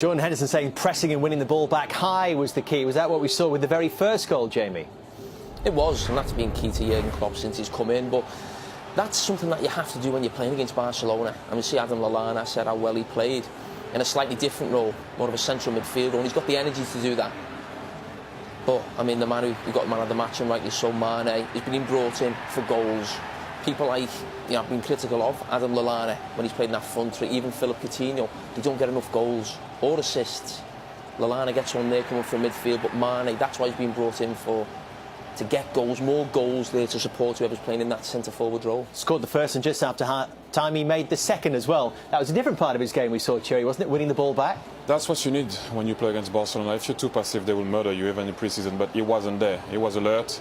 Jordan Henderson saying pressing and winning the ball back high was the key. Was that what we saw with the very first goal, Jamie? It was, and that's been key to Jurgen Klopp since he's come in. But that's something that you have to do when you're playing against Barcelona. I mean, see Adam Lallana said how well he played in a slightly different role, more of a central midfielder, and he's got the energy to do that. But, I mean, the man who got man of the match, and rightly so, Mane, has been brought in for goals. People like, have been critical of Adam Lallana when he's played in that front three, even Philip Coutinho. They don't get enough goals or assists. Lallana gets one there coming from midfield, but Mane, that's why he's been brought in for, to get goals, more goals there to support whoever's playing in that centre-forward role. Scored the first, and just after time he made the second as well. That was a different part of his game we saw, Thierry, wasn't it? Winning the ball back. That's what you need when you play against Barcelona. If you're too passive, they will murder you, even in pre-season. But he wasn't there. He was alert.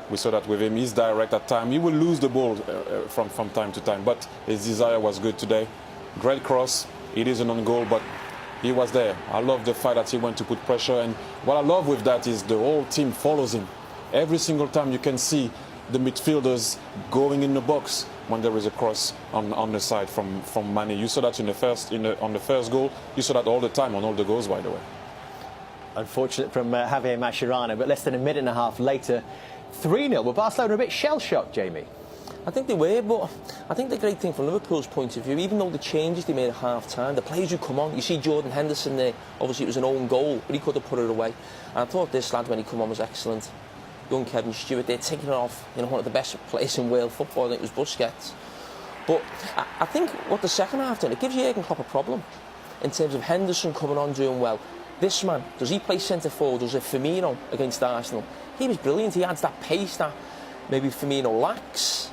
We saw that with him. He's direct at time. He will lose the ball from time to time, but his desire was good today. Great cross. It is an own goal, but he was there. I love the fact that he went to put pressure, and what I love with that is the whole team follows him. Every single time you can see the midfielders going in the box when there is a cross on the side from Mane. You saw that on the first goal. You saw that all the time on all the goals, by the way. Unfortunate from Javier Mascherano, but less than a minute and a half later, 3-0. Well, Barcelona a bit shell-shocked, Jamie. I think they were, but I think the great thing from Liverpool's point of view, even though the changes they made at half-time, the players who come on, you see Jordan Henderson there, obviously it was an own goal, but he could have put it away. And I thought this lad, when he come on, was excellent. Young Kevin Stewart there, taking it off, one of the best players in world football, I think it was Busquets. But I think what the second half did, it gives Jurgen Klopp a problem in terms of Henderson coming on doing well. This man, does he play centre-forward? Does it Firmino against Arsenal? He was brilliant. He adds that pace that maybe Firmino lacks.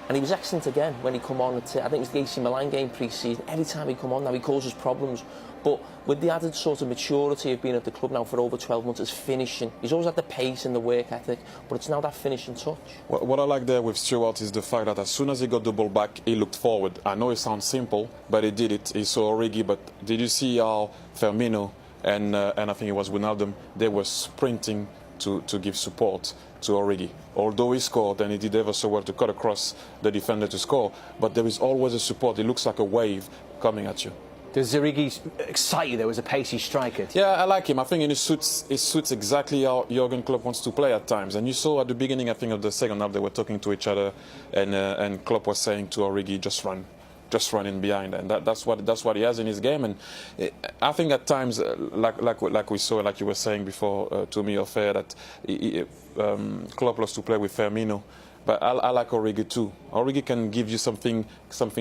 And he was excellent again when he come on. I think it was the AC Milan game pre-season. Every time he come on now, he causes problems. But with the added sort of maturity of being at the club now for over 12 months, it's finishing. He's always had the pace and the work ethic, but it's now that finishing touch. What I like there with Stewart is the fact that as soon as he got the ball back, he looked forward. I know it sounds simple, but he did it. He saw Origi, but did you see how Firmino and I think it was Wijnaldum, they were sprinting to give support to Origi. Although he scored and he did ever so well to cut across the defender to score, but there is always a support. It looks like a wave coming at you. Does Origi excite you? There was a pacey striker. Yeah, I like him. I think it suits exactly how Jurgen Klopp wants to play at times. And you saw at the beginning, I think, of the second half, they were talking to each other, and Klopp was saying to Origi, just run in behind, and that's what he has in his game. And I think at times, like we saw, like you were saying before to me off air, that Klopp loves to play with Firmino. But I like Origi too. Origi can give you something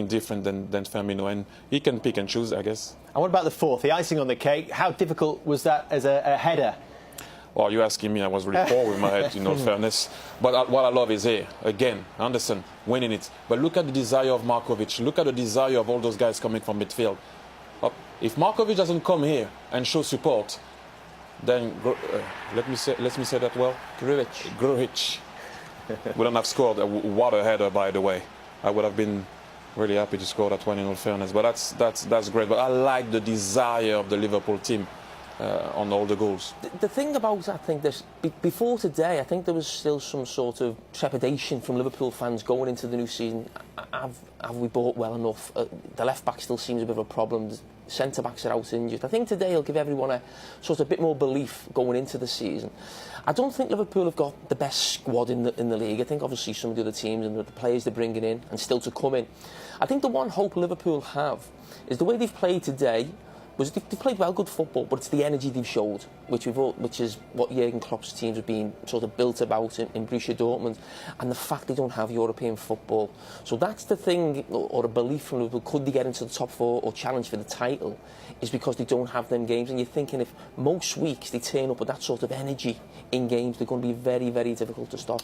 different than Firmino, and he can pick and choose, I guess. And what about the fourth, the icing on the cake? How difficult was that as a header? Well, you're asking me. I was really poor with my head, in all fairness. But what I love is here, again, Anderson winning it. But look at the desire of Markovic. Look at the desire of all those guys coming from midfield. If Markovic doesn't come here and show support, then let me say that well. Grujic wouldn't have scored. What a header, by the way. I would have been really happy to score that one, in all fairness. But that's great. But I like the desire of the Liverpool team on all the goals. The thing about, I think, this before today, I think there was still some sort of trepidation from Liverpool fans going into the new season. Have we bought well enough? The left back still seems a bit of a problem. The centre backs are out injured. I think today will give everyone a sort of bit more belief going into the season. I don't think Liverpool have got the best squad in the league. I think obviously some of the other teams and the players they're bringing in and still to come in. I think the one hope Liverpool have is the way they've played today. They've played well, good football, but it's the energy they've showed, which is what Jurgen Klopp's teams have been sort of built about in Borussia Dortmund, and the fact they don't have European football. So that's the thing, or a belief from Liverpool, could they get into the top four or challenge for the title, is because they don't have them games. And you're thinking if most weeks they turn up with that sort of energy in games, they're going to be very, very difficult to stop.